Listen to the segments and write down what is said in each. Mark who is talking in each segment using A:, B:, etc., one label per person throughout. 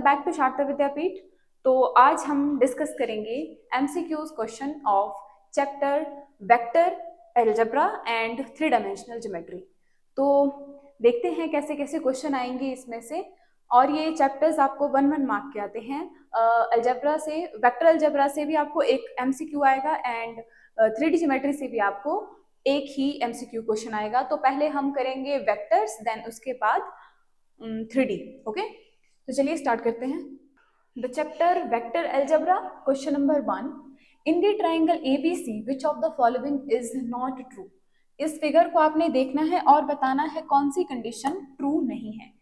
A: Back to Sharda विद्यापीठ। तो आज हम डिस्कस करेंगे MCQs question of chapter vector algebra and three dimensional geometry. तो देखते हैं कैसे कैसे क्वेश्चन आएंगे इसमें से। और ये चैप्टर्स आपको 1 मार्क के आते हैं। अलजेब्रा से, वेक्टर अलजेब्रा से भी आपको एक एमसीक्यू आएगा एंड 3D ज्योमेट्री से भी आपको एक ही एमसीक्यू क्वेश्चन आएगा। तो पहले हम करेंगे वेक्टर्स, देन उसके बाद 3D। ओके, तो चलिए स्टार्ट करते हैं। The chapter vector algebra, question number 1। In the triangle ABC which of the following is not true. इस फिगर को आपने देखना है और बताना है कौन सी कंडीशन ट्रू नहीं है।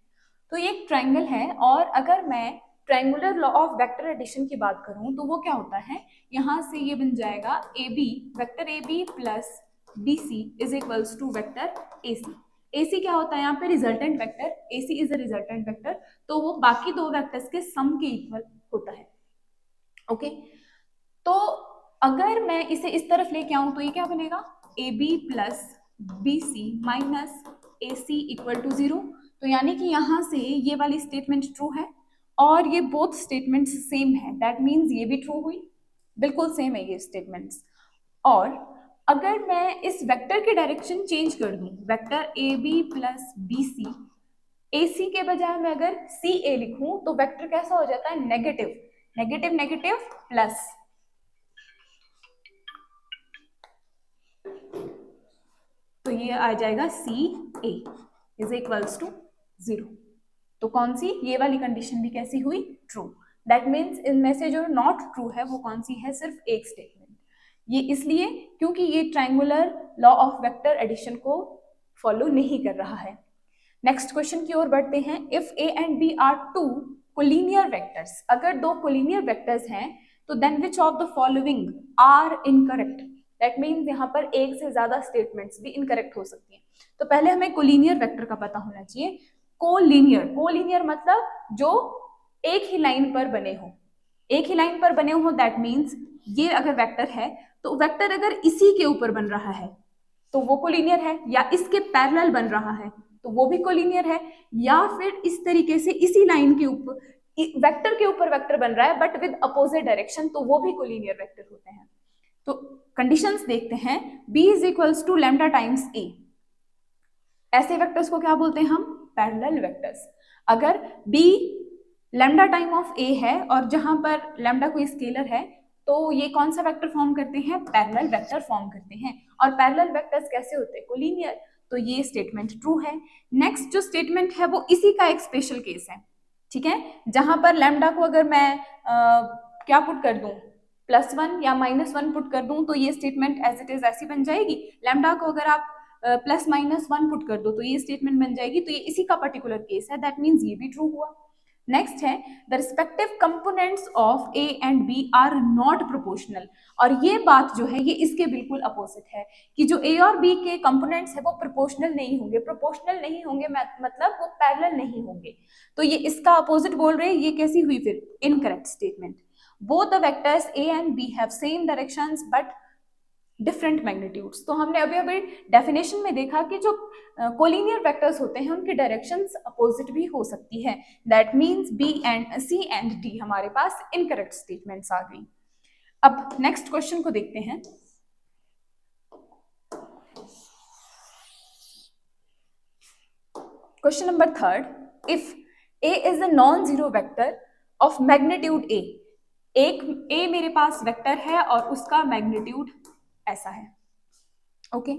A: तो ये एक ट्राइंगल है और अगर मैं triangular law of vector addition की बात करूं तो वो क्या होता है, यहाँ से ये बन जाएगा AB, vector AB plus BC is equals to vector AC। AC क्या होता है यहाँ पे, resultant vector. AC is a resultant vector, तो वो बाकी दो वेक्टर्स के सम के इक्वल होता है। ओके, तो अगर मैं इसे इस तरफ लेके आऊं तो ये क्या बनेगा, AB plus BC minus AC equal to 0। तो यानी कि यहाँ से ये वाली स्टेटमेंट ट्रू है और ये बोथ स्टेटमेंट्स सेम है, दैट मीन्स ये भी ट्रू हुई, बिल्कुल सेम है ये स्टेटमेंट्स। और अगर मैं इस वेक्टर की डायरेक्शन चेंज कर दूं, vector AB plus BC, AC के बजाय मैं अगर CA लिखूं तो वेक्टर कैसा हो जाता है, नेगेटिव, नेगेटिव नेगेटिव प्लस। तो ये आ जाएगा CA इज इक्वल्स टू 0। तो कौन सी, ये वाली कंडीशन भी कैसी हुई, ट्रू। दैट मीन्स इनमें से जो नॉट ट्रू है वो कौन सी है, सिर्फ एक स्टेटमेंट। ये इसलिए क्योंकि ये triangular law of vector addition को फॉलो नहीं कर रहा है। नेक्स्ट क्वेश्चन की ओर बढ़ते हैं। If A and B are two collinear vectors, अगर दो कोलिनियर वेक्टर्स हैं तो then which of the following are incorrect. That means यहाँ पर एक से ज्यादा स्टेटमेंट्स भी इनकरेक्ट हो सकती हैं। तो पहले हमें कोलिनियर वेक्टर का पता होना चाहिए। कोलिनियर, कोलिनियर मतलब जो एक ही लाइन पर बने हो, एक ही लाइन पर बने हो। दैट मीन्स ये अगर वेक्टर है तो वेक्टर अगर इसी के ऊपर बन रहा है तो वो कोलिनियर है, या इसके पैरेलल बन रहा है तो वो भी कोलिनियर है, या फिर इस तरीके से इसी लाइन के ऊपर वेक्टर के ऊपर वेक्टर बन रहा है बट विद अपोजिट डायरेक्शन, तो वो भी कोलिनियर वेक्टर होते हैं। तो कंडीशंस देखते हैं। B is equals to lambda times A, ऐसे वेक्टर्स को क्या बोलते हैं हम, पैरेलल वेक्टर्स। अगर B lambda time of A है और जहां पर लैम्डा कोई स्केलर है तो ये कौन सा वेक्टर फॉर्म करते हैं, पैरेलल वेक्टर फॉर्म करते हैं। और पैरेलल वेक्टर्स कैसे होते हैं, कोलिनियर। तो ये स्टेटमेंट ट्रू है। नेक्स्ट जो स्टेटमेंट है वो इसी का एक स्पेशल केस है, ठीक है, जहां पर लैम्डा को अगर मैं क्या पुट कर दूं, +1 या -1 पुट कर दूं तो ये स्टेटमेंट एज इट इज ऐसी बन जाएगी। लैम्डा को अगर आप +-1 पुट कर दो तो ये स्टेटमेंट बन जाएगी। तो ये इसी का पर्टिकुलर केस है, दैट मीन्स ये भी ट्रू हुआ। Next is the respective components of A and B are not proportional. और ये बात जो है ये इसके बिल्कुल अपोजिट है कि जो A और B के कंपोनेंट्स है वो प्रोपोर्शनल नहीं होंगे। प्रोपोर्शनल नहीं होंगे मतलब वो पैरेलल नहीं होंगे। तो ये इसका अपोजिट बोल रहे हैं। ये कैसी हुई फिर, incorrect statement. Both the vectors A and B have same directions but different magnitudes. तो हमने अभी अभी डेफिनेशन में देखा कि जो कोलिनियर वेक्टर्स होते हैं उनकी डायरेक्शंस अपोजिट भी हो सकती है। That means C and D हमारे पास इनकरेक्ट स्टेटमेंट्स आ गई। अब नेक्स्ट क्वेश्चन को देखते हैं। Question number 3, if A is a non zero vector of magnitude A, एक A मेरे पास वेक्टर है और उसका मैग्नीट्यूड ऐसा है, okay,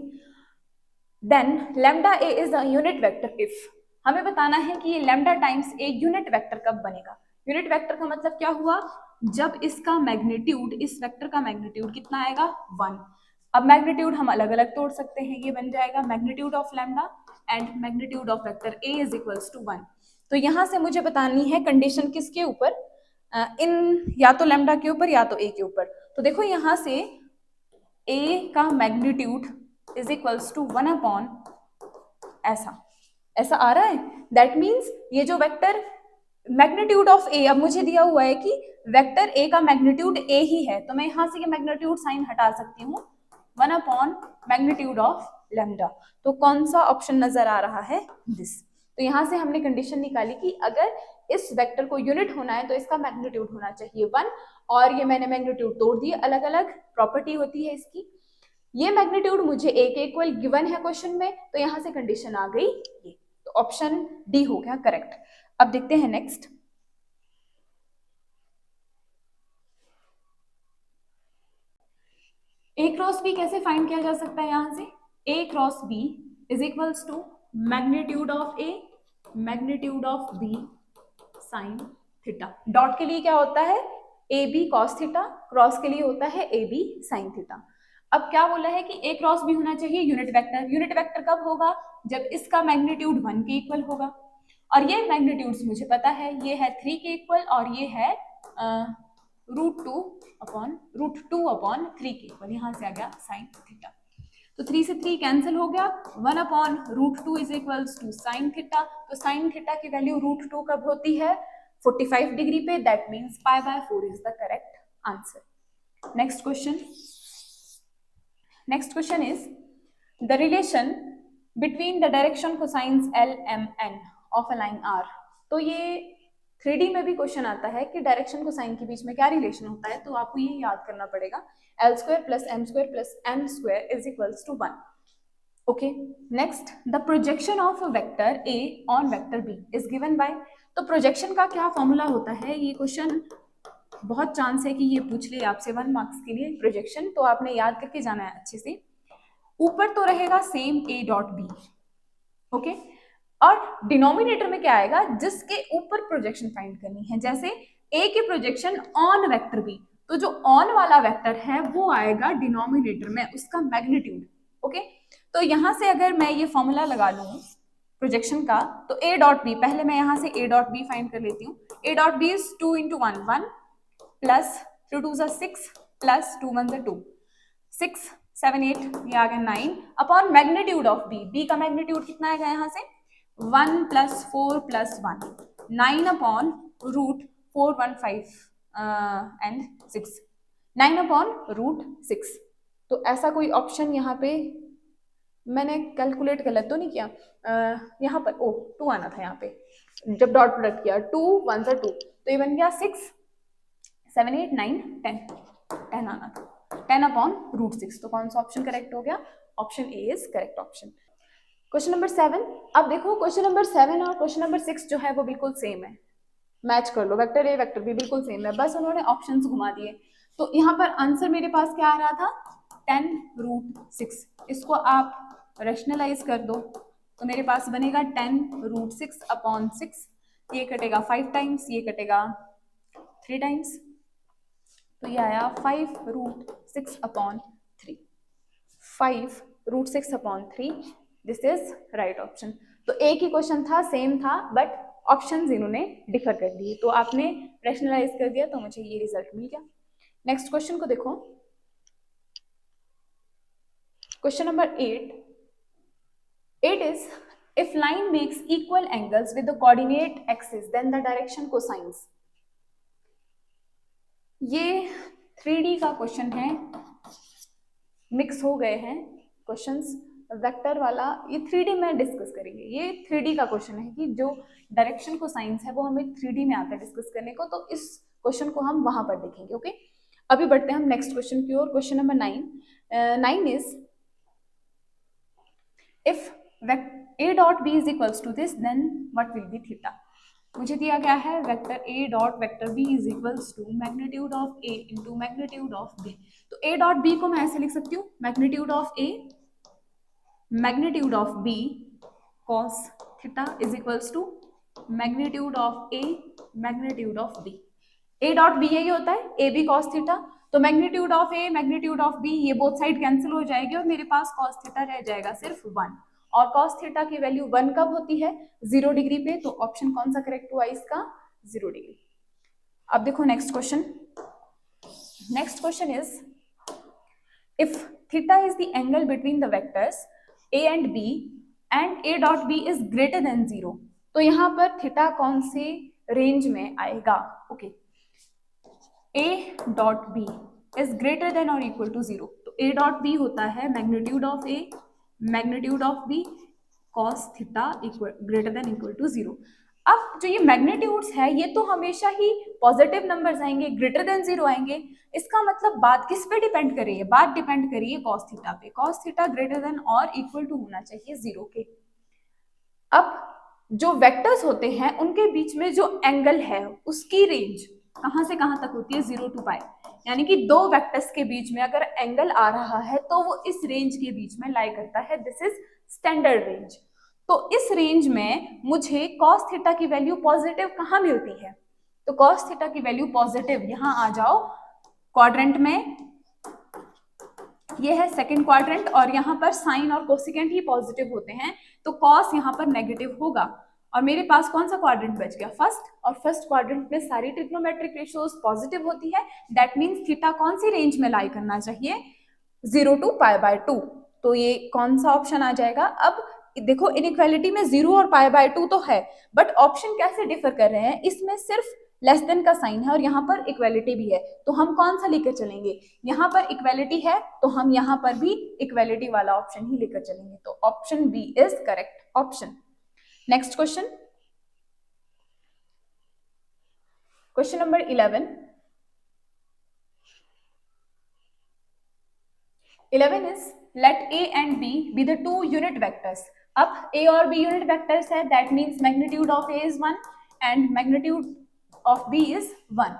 A: then lambda A is a unit vector if. हमें बताना है कि ये lambda times A unit vector कब बनेगा। यूनिट वेक्टर का मतलब क्या हुआ, जब इसका मैग्नीट्यूड, इस वेक्टर का मैग्नीट्यूड कितना आएगा, 1। अब मैग्नीट्यूड हम अलग अलग तोड़ सकते हैं, ये बन जाएगा magnitude of lambda and magnitude of vector A is equals to 1। तो यहां से मुझे बतानी है कंडीशन किसके ऊपर, इन या तो लैम्डा के ऊपर या तो A के ऊपर। तो देखो यहां से A का magnitude is equals to 1 upon ऐसा आ रहा है। दैट मीन्स ये जो वेक्टर मैग्नीट्यूड ऑफ A, अब मुझे दिया हुआ है कि वेक्टर A का मैग्नीट्यूड A ही है, तो मैं यहां से ये मैग्नीट्यूड साइन हटा सकती हूँ, 1 अपॉन मैग्नीट्यूड ऑफ लैम्डा। तो कौन सा ऑप्शन नजर आ रहा है, दिस। तो यहां से हमने कंडीशन निकाली कि अगर इस वेक्टर को यूनिट होना है तो इसका मैग्नीट्यूड होना चाहिए 1, और ये मैंने मैग्नीट्यूड तोड़ दिए, अलग अलग प्रॉपर्टी होती है इसकी। ये मैग्नीट्यूड मुझे ए के इक्वल गिवन है क्वेश्चन में, तो यहां से कंडीशन आ गई ये, तो ऑप्शन डी हो गया करेक्ट। अब देखते हैं नेक्स्ट। ए क्रॉस बी कैसे फाइंड किया जा सकता है, यहां से A cross B is equals to magnitude of A magnitude of B sine theta. Dot के लिए क्या होता है A B cos theta, cross के लिए होता है ए बी साइन थीटा। अब क्या बोला है कि ए क्रॉस बी होना चाहिए यूनिट वेक्टर। यूनिट वेक्टर कब होगा, जब इसका मैग्नीट्यूड 1 के इक्वल होगा, और ये मैग्नीट्यूड्स मुझे पता है, ये है 3 के इक्वल और ये है √2 अपॉन 3 के इक्वल, यहां से आ गया साइन थीटा। तो 3 से 3 कैंसिल हो गया, 1 upon √2 is equals to sine theta. तो साइन थीटा की वैल्यू √2 कब होती है, 45 डिग्री पे, that means π/4 is the correct answer. Next question is the relation between the direction cosines L, M, N of a line R। तो ये 3D में भी क्वेश्चन आता है कि डायरेक्शन कोसाइन के बीच में क्या रिलेशन होता है, तो आपको ये याद करना पड़ेगा, L² + M² + N² is equals to 1। Okay, next, the projection of a vector A on vector B is given by. तो प्रोजेक्शन का क्या फॉर्मूला होता है, ये क्वेश्चन बहुत चांस है कि ये पूछ ले आपसे 1 मार्क्स के लिए प्रोजेक्शन, तो आपने याद करके जाना है अच्छे से। ऊपर तो रहेगा सेम A.B, ओके, और डिनोमिनेटर में क्या आएगा, जिसके ऊपर प्रोजेक्शन फाइंड करनी है। जैसे A के प्रोजेक्शन ऑन वेक्टर B, तो जो ऑन वाला वेक्टर है वो आएगा डिनोमिनेटर में, उसका मैग्नीट्यूड। ओके, तो यहां से अगर मैं ये फॉर्मूला लगा लूं प्रोजेक्शन का, तो A.B, पहले मैं यहां से A.B फाइंड कर लेती हूँ। A.B इज 2 × 1 1 प्लस 2 2 6 प्लस 2 1 2 6 7 8, ये आ गया 9 upon magnitude of B। B का मैग्नीट्यूड कितना आएगा यहाँ से 1 + 4 + 1, 9 अपॉन √4 1 5 एंड 6, 9 अपॉन √6। तो ऐसा कोई ऑप्शन यहाँ पे मैंने कैलकुलेट गलत तो नहीं किया, यहाँ पर 2 आना था, यहाँ पे जब डॉट प्रोडक्ट किया 2 1 2, तो ये बन गया 6 7 8 9 10 आना था, 10 अपॉन √6। तो कौन सा ऑप्शन करेक्ट हो गया, option A is correct option. Question number 7, अब देखो क्वेश्चन नंबर 7 और क्वेश्चन नंबर 6 जो है वो बिल्कुल सेम है, मैच कर लो, वेक्टर ए वेक्टर बी बिल्कुल सेम है, बस उन्होंने ऑप्शंस घुमा दिए। तो यहाँ पर आंसर मेरे पास क्या आ रहा था 10√6, इसको आप रेशनलाइज कर दो तो मेरे पास बनेगा 10√6 अपॉन 6, ये कटेगा 5 टाइम्स, ये कटेगा 3 टाइम्स, तो ये आया 5√6 upon 3, 5√6 upon 3, this is right option. तो एक ही क्वेश्चन था, सेम था, बट ऑप्शंस इन्होंने डिफर कर दिए, तो आपने रैशनलाइज कर दिया तो मुझे ये रिजल्ट मिल गया। नेक्स्ट क्वेश्चन को देखो, question number 8 is if line makes equal angles with the coordinate axis then the direction cosines. ये 3D का क्वेश्चन है, मिक्स हो गए हैं क्वेश्चंस, वेक्टर वाला ये 3D में डिस्कस करेंगे। ये 3D का क्वेश्चन है कि जो डायरेक्शन को साइंस है वो हमें 3D में आता है डिस्कस करने को, तो इस क्वेश्चन को हम वहां पर देखेंगे। ओके, अभी बढ़ते हैं हम नेक्स्ट क्वेश्चन की ओर। Question number 9 is if A.B is equals to this then what will be theta. मुझे दिया गया है vector A.B is equals to magnitude of A into magnitude of B। तो A.B को मैं ऐसे लिख सकती हूँ, magnitude of A magnitude of B cos theta is equals to magnitude of A magnitude of B। A.B यही होता है AB cos थीटा, तो magnitude of A magnitude of B, ये बोथ साइड कैंसिल हो जाएगी और मेरे पास cos थीटा रह जाएगा सिर्फ 1, और cos थीटा की वैल्यू 1 कब होती है 0 डिग्री पे, तो ऑप्शन कौन सा करेक्ट हुआ इसका 0 डिग्री। अब देखो next question is if theta is the angle between the vectors A and B and A.B is greater than 0, तो यहाँ पर थीटा कौन से रेंज में आएगा। Okay, A.B is greater than और इक्वल टू 0, तो A.B होता है magnitude of A magnitude of B cos theta greater than equal to 0। अब जो ये मैग्नीट्यूड्स है ये तो हमेशा ही पॉजिटिव नंबर्स आएंगे, ग्रेटर देन 0 आएंगे। इसका मतलब बात किस पे डिपेंड कर रही है? बात डिपेंड कर रही है कॉस थीटा पे। कॉस थीटा ग्रेटर देन और इक्वल टू होना चाहिए 0 के। अब जो वेक्टर्स होते हैं उनके बीच में जो एंगल है उसकी रेंज कहां से कहां तक होती है? 0 to पाई। यानी कि दो वेक्टर्स के बीच में अगर एंगल आ रहा है तो वो इस रेंज के बीच में लाई करता है। This is standard range. तो इस रेंज में मुझे कॉस थीटा की वैल्यू पॉजिटिव कहाँ मिलती है? तो कॉस थीटा की वैल्यू पॉजिटिव, यहां आ जाओ क्वाड्रेंट में, ये है सेकंड क्वाड्रेंट, और यहाँ पर साइन और कोसिकेंट ही पॉजिटिव होते हैं, तो कॉस यहाँ पर नेगेटिव होगा। और मेरे पास कौन सा क्वाड्रेंट बच गया? फर्स्ट। और फर्स्ट क्वाड्रेंट में सारी ट्रिग्नोमेट्रिक रेशियोज पॉजिटिव होती है। दैट मीन्स थीटा कौन सी रेंज में लाई करना चाहिए? 0 to π/2। तो ये कौन सा ऑप्शन आ जाएगा? अब देखो इनइक्वालिटी में 0 और π/2 तो है, बट ऑप्शन कैसे डिफर कर रहे हैं? इसमें सिर्फ लेस देन का साइन है और यहाँ पर इक्वालिटी भी है, तो हम कौन सा लेकर चलेंगे? यहाँ पर इक्वालिटी है तो हम यहाँ पर भी इक्वालिटी वाला ऑप्शन ही लेकर चलेंगे। तो option B is correct option. Next question, question number 11। 11 is let A and B be the two unit vectors. अब A और B unit vectors है, that means magnitude of A is 1 and magnitude of B is 1.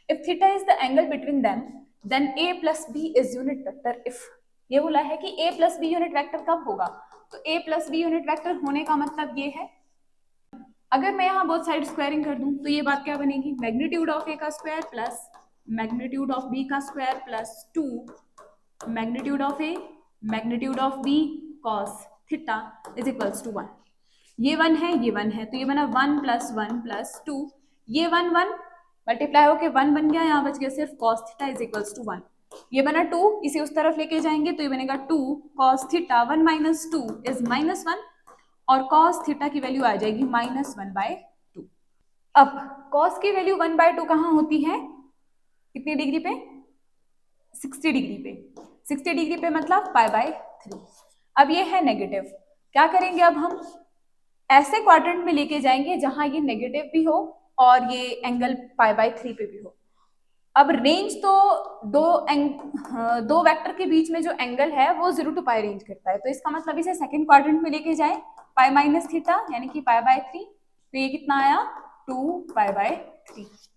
A: If theta is the angle between them, then A plus B is unit vector. If ये बोला है कि A plus B unit vector कब होगा? तो A plus B unit vector होने का मतलब ये है, अगर मैं यहाँ बोथ साइड स्क्वायरिंग कर दूं तो ये बात क्या बनेगी? मैग्नीट्यूड ऑफ A का square plus magnitude of B का square plus 2 magnitude of A magnitude of B cos theta is equals to 1। ये 1 है, ये 1 है, तो ये बना 1 + 1 + 2। ये 1 1 मल्टीप्लाई होके 1 बन गया, यहाँ बच गया सिर्फ cos theta is equals to 1। ये बना 2, इसे उस तरफ लेके जाएंगे तो ये बनेगा 2 कॉस थीटा 1 - 2 इज -1, और कॉस थीटा की वैल्यू आ जाएगी -1/2। अब कॉस की वैल्यू 1/2 कहाँ होती है? कितनी डिग्री पे? 60 डिग्री पे। 60 डिग्री पे मतलब π/3। अब ये है नेगेटिव, क्या करेंगे? अब हम ऐसे क्वाड्रेंट में लेके जाएंगे जहां ये नेगेटिव भी हो और ये एंगल π/3 पे भी हो। अब रेंज तो दो वेक्टर के बीच में जो एंगल है वो 0 to पाई रेंज करता है, तो इसका मतलब इसे सेकंड क्वाड्रेंट में लेके जाए π - थीटा यानी कि π/3, तो ये कितना आया? 2π/3।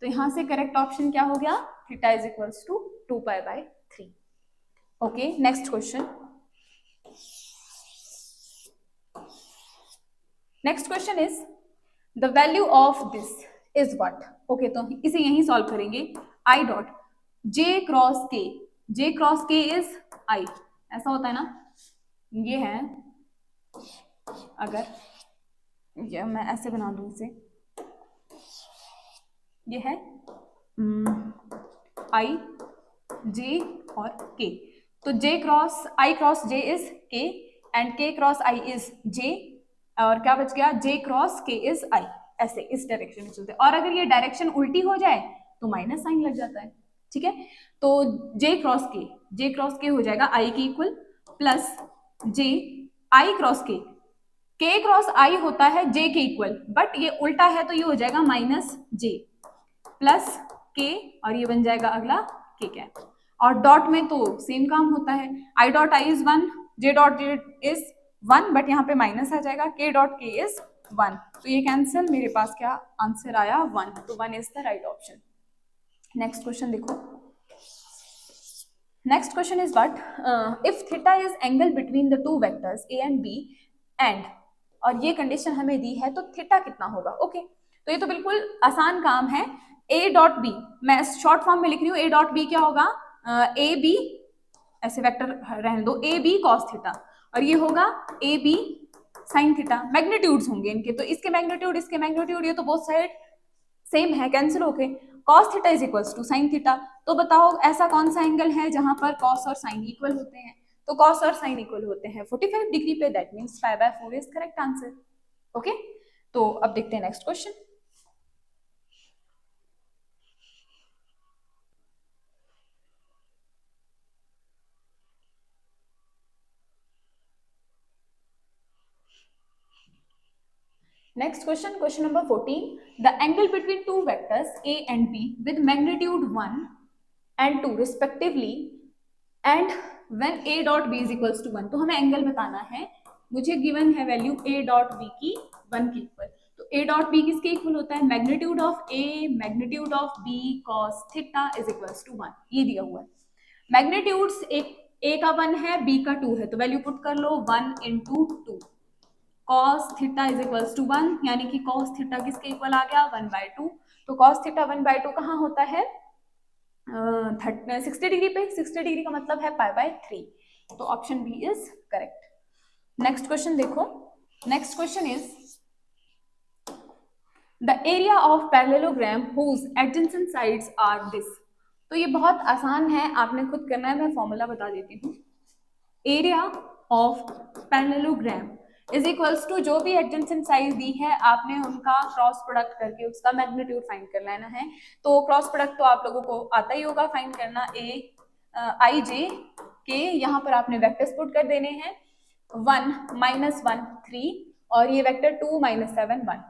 A: तो यहां से करेक्ट ऑप्शन क्या हो गया? Theta is equals to 2π/3। Okay, next question. Next question is the value of this is what? Okay, तो इसे यहीं सॉल्व करेंगे। आई डॉट जे क्रॉस के, जे क्रॉस के इज आई, ऐसा होता है ना? ये है, अगर ये मैं ऐसे बना दूं इसे, ये है आई जे और के, तो J cross I cross J is K and K cross I is J, और क्या बच गया? J cross K is I. ऐसे इस डायरेक्शन में चलते, और अगर ये डायरेक्शन उल्टी हो जाए तो माइनस साइन लग जाता है। ठीक है, तो जे क्रॉस के हो जाएगा आई के इक्वल प्लस जे आई क्रॉस के क्रॉस आई होता है जे के इक्वल, बट ये उल्टा है तो ये हो जाएगा माइनस जे प्लस के, और ये बन जाएगा अगला के कैप। और डॉट में तो सेम काम होता है, I dot I is 1, J dot J is 1, but यहाँ पे माइनस आ जाएगा, के डॉट के इज 1, तो ये कैंसिल, मेरे पास क्या आंसर आया? 1, तो 1 is the right option. Next question देखो। Next question is what if theta is angle between the two vectors A and B and, और ये कंडीशन हमें दी है, तो थीटा कितना होगा? ओके, तो ये तो बिल्कुल आसान काम है। ए डॉट बी, मैं शॉर्ट फॉर्म में लिख रही हूँ, ए डॉट बी क्या होगा? ए बी, ऐसे वेक्टर रहने दो, ए बी कॉस थीटा, और ये होगा A B sine theta. Magnitudes होंगे इनके, तो इसके मैग्नीट्यूड इसके मैग्नीट्यूड, ये तो बोथ साइड सेम है, कैंसिल होके cos theta is equals to sine theta. तो बताओ ऐसा कौन सा एंगल है जहां पर कॉस और साइन इक्वल होते हैं? तो कॉस और साइन इक्वल होते हैं 45 डिग्री पे, that means π/4 is correct answer. Okay, तो अब देखते हैं next question. Next question, question number 14, the angle between two vectors a and b with magnitude 1 and 2 respectively and when a dot b is equals to 1, तो हमें angle बताना है, मुझे given है वैल्यू a डॉट b की 1 के equal, तो a dot b किसके इक्वल होता है, magnitude of a magnitude of b cos theta is equals to 1, ये दिया हुआ है। मैग्नीट्यूड्स एक a का 1 है b का 2 है, तो वैल्यू पुट कर लो 1 into 2, cos theta is equals to 1, यानी कि cos थीटा किसके इक्वल आ गया 1/2, तो cos थीटा 1/2 कहाँ होता है 60 डिग्री पे, 60 डिग्री का मतलब है π/3, तो option B is correct. Next question देखो, next question is the area of parallelogram whose adjacent sides are this, तो ये बहुत आसान है, आपने खुद करना है, मैं फॉर्मूला बता देती हूँ। Area of parallelogram is equals to जो भी एडजेसेंट साइड दी है आपने उनका क्रॉस प्रोडक्ट करके उसका मैग्नीट्यूड फाइंड कर लेना है, तो क्रॉस प्रोडक्ट तो आप लोगों को आता ही होगा फाइंड करना, आई जे के, यहाँ पर आपने वेक्टर्स पुट कर देने हैं 1 -1 3 और ये वेक्टर 2 -7 1,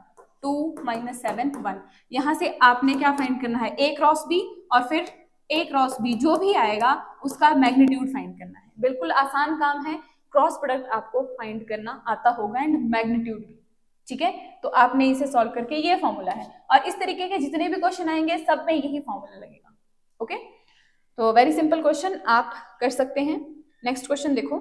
A: 2 -7 1, यहाँ से आपने क्या फाइंड करना है a क्रॉस b और फिर a क्रॉस b जो भी आएगा उसका मैग्नीट्यूड फाइंड करना है, बिल्कुल आसान काम है, क्रॉस प्रोडक्ट आपको फाइंड करना आता होगा एंड मैग्नीट्यूड भी, ठीक है, तो आपने इसे सॉल्व करके, ये फॉर्मूला है और इस तरीके के जितने भी क्वेश्चन आएंगे सब में यही फॉर्मूला लगेगा, ओके, तो वेरी सिंपल क्वेश्चन आप कर सकते हैं। नेक्स्ट क्वेश्चन देखो,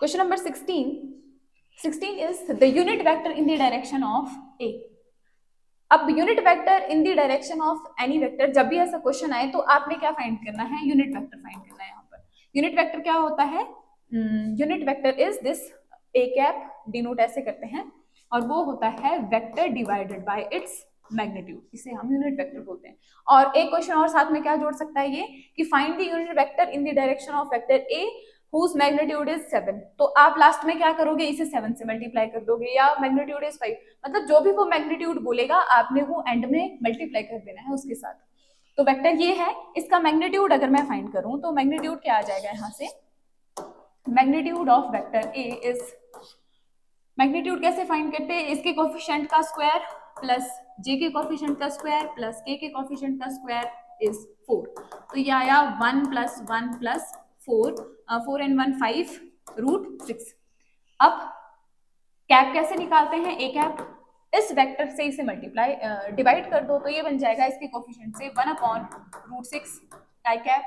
A: question number 16 is the unit vector in the direction of A. अब unit vector in the direction of any vector, जब भी ऐसा क्वेश्चन आए तो आपने क्या फाइंड करना है, यूनिट वेक्टर फाइंड करना है। यहाँ पर यूनिट वेक्टर क्या होता है, unit vector is this, A cap denote ऐसे करते हैं और वो होता है vector divided by its magnitude, इसे हम यूनिट वेक्टर बोलते हैं। और एक क्वेश्चन और साथ में क्या जोड़ सकता है ये कि find the unit vector in the direction of vector A whose magnitude is 7, तो आप लास्ट में क्या करोगे, इसे 7 से मल्टीप्लाई कर दोगे, या मैग्नीट्यूड इज 5, मतलब जो भी वो मैग्नीट्यूड बोलेगा आपने वो एंड में मल्टीप्लाई कर देना है उसके साथ। तो वेक्टर ये है, इसका मैग्नीट्यूड अगर मैं फाइंड करूं तो मैग्नीट्यूड क्या आ जाएगा यहाँ से, magnitude of vector A is, magnitude कैसे फाइंड करते हैं, इसके कोफिशिएंट का स्क्वायर प्लस जे के कोफिशिएंट का स्क्वायर प्लस के कोफिशिएंट का स्क्वायर इज 4, तो ये आया 1 + 1 + 4, 4 and 1 5 √6। अब कैप कैसे निकालते हैं, ए कैप इस वेक्टर से इसे मल्टीप्लाई डिवाइड कर दो, तो ये बन जाएगा इसके कोफिशिएंट से 1/√6 आई कैप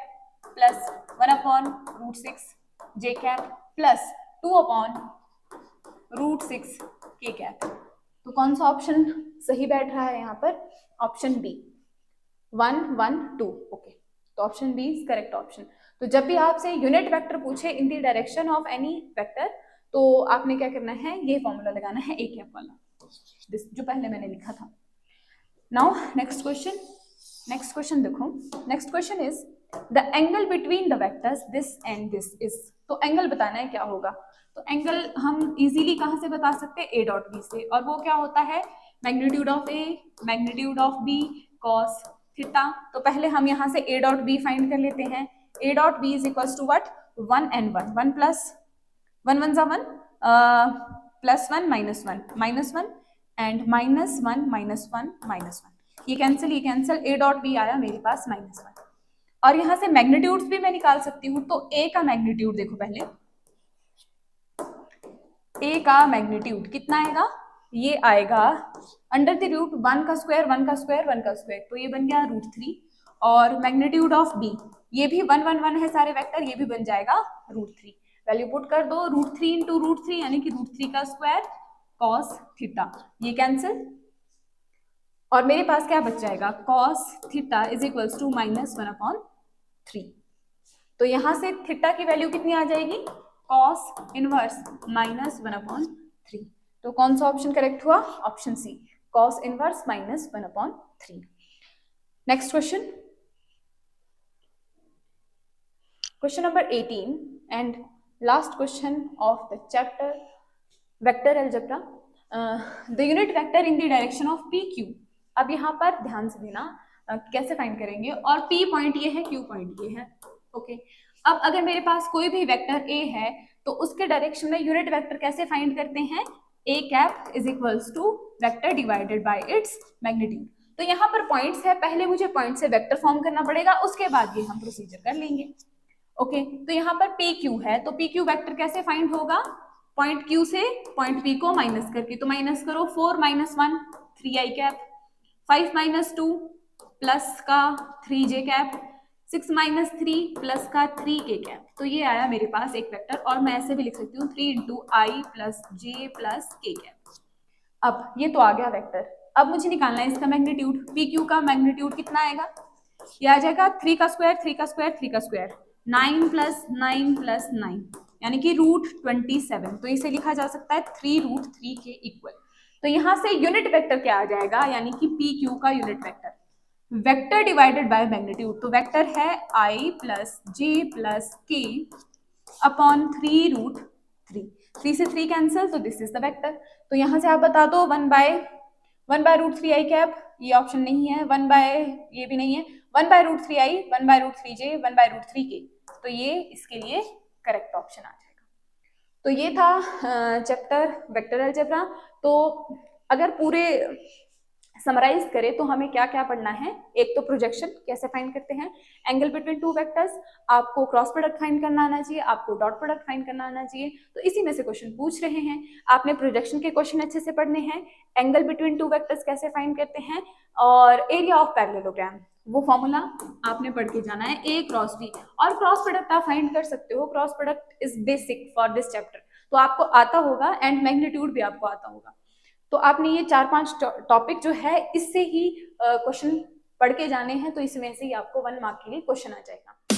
A: प्लस 1/√6 जे कैप प्लस 2/√6 के कैप। तो कौन सा ऑप्शन सही बैठ रहा है यहाँ पर, ऑप्शन बी 1 1 2, ओके, तो option B is correct option. तो जब भी आपसे यूनिट वेक्टर पूछे in the direction of any vector, तो आपने क्या करना है, ये फॉर्मूला लगाना है ए कैप वाला, दिस जो पहले मैंने लिखा था। नाउ नेक्स्ट क्वेश्चन देखो, next question is the angle between the vectors this and this is, तो एंगल बताना है क्या होगा, तो एंगल हम इजीली कहाँ से बता सकते हैं, ए डॉट बी से, और वो क्या होता है magnitude of A magnitude of B cos theta. तो पहले हम यहाँ से ए डॉट बी फाइंड कर लेते हैं, a dot b is equals to what, 1 and 1, 1 plus 1 1 1 plus 1 minus 1 minus 1 and minus 1 minus 1 minus 1, ये कैंसिल a dot b आया मेरे पास -1, और यहाँ से मैग्नीट्यूड्स भी मैं निकाल सकती हूँ। तो a का मैग्नीट्यूड देखो, पहले a का मैग्नीट्यूड कितना आएगा, ये आएगा √1 का स्क्वायर 1 का स्क्वायर 1 का स्क्वायर, तो ये बन गया √3, और मैग्नीट्यूड ऑफ b ये भी 1 1 1 है सारे वेक्टर, ये भी बन जाएगा √3, वैल्यू पुट कर दो, √3 into √3 यानी कि √3 का स्क्वायर cos थीटा, ये कैंसिल, और मेरे पास क्या बच जाएगा, cos theta is equals to -1/3, तो यहाँ से थीटा की वैल्यू कितनी आ जाएगी, cos इनवर्स -1/3, तो कौन सा ऑप्शन करेक्ट हुआ, option C, cos inverse -1/3। Next question, question number 18 and last question of the chapter vector algebra, the unit vector in the direction of pq। अब यहाँ पर ध्यान से देना कैसे फाइंड करेंगे, और p पॉइंट ये है, q पॉइंट ये है, ओके। अब अगर मेरे पास कोई भी वेक्टर ए है तो उसके डायरेक्शन में यूनिट वेक्टर कैसे फाइंड करते हैं, A cap is equals to vector divided by its magnitude. तो यहाँ पर पॉइंट्स है, पहले मुझे पॉइंट से वेक्टर फॉर्म करना पड़ेगा, उसके बाद ये हम प्रोसीजर कर लेंगे। ओके, तो यहाँ पर पी क्यू है, तो पी क्यू वेक्टर कैसे फाइंड होगा, पॉइंट क्यू से पॉइंट पी को माइनस करके, तो माइनस करो 4 minus 1 3 I cap, 5 minus 2 plus का 3 जे कैप, 6 माइनस 3 प्लस का 3 के कैप। तो ये आया मेरे पास एक वेक्टर, और मैं ऐसे भी लिख सकती हूँ 3 इंटू आई प्लस जे प्लस के कैप। अब ये तो आ गया वेक्टर। अब मुझे निकालना है इसका मैग्नीट्यूड, पी क्यू का मैग्नीट्यूड कितना आएगा, ये आ जाएगा 3 का स्क्वायर 3 का स्क्वायर 3 का स्क्वायर, 9 प्लस 9 प्लस 9 यानी कि रूट 27। तो इसे लिखा जा सकता है 3 रूट 3 के इक्वल। तो यहां से यूनिट वेक्टर क्या आ जाएगा, यानी कि पी क्यू का unit vector vector divided by magnitude. तो वेक्टर है आई प्लस जे प्लस के अपॉन 3 रूट 3, 3 से 3 कैंसिल, तो दिस इज द वेक्टर। तो यहां से आप बता दो 1 बाय रूट 3 आई कैप, ये ऑप्शन नहीं है, 1 बाय ये भी नहीं है, 1 by root 3 I, 1 by root 3 J, 1 by root 3 K, तो ये इसके लिए करेक्ट ऑप्शन आ जाएगा। तो ये था चैप्टर वेक्टर अलजेब्रा। तो अगर पूरे समराइज करें तो हमें क्या क्या पढ़ना है, एक तो प्रोजेक्शन कैसे फाइंड करते हैं, एंगल बिटवीन टू वेक्टर्स, आपको क्रॉस प्रोडक्ट फाइंड करना आना चाहिए, आपको डॉट प्रोडक्ट फाइंड करना आना चाहिए। तो इसी में से क्वेश्चन पूछ रहे हैं, आपने प्रोजेक्शन के क्वेश्चन अच्छे से पढ़ने हैं, एंगल बिटवीन टू वेक्टर्स कैसे फाइंड करते हैं, और एरिया ऑफ पैरेललोग्राम वो फॉर्मूला आपने पढ़ के जाना है, ए क्रॉस बी। और क्रॉस प्रोडक्ट आप फाइंड कर सकते हो, cross product is basic for this chapter, तो आपको आता होगा, एंड मैग्नीट्यूड भी आपको आता होगा। तो आपने ये 4-5 टॉपिक जो है इससे ही क्वेश्चन पढ़ के जाने हैं, तो इसमें से ही आपको 1 मार्क के लिए क्वेश्चन आ जाएगा।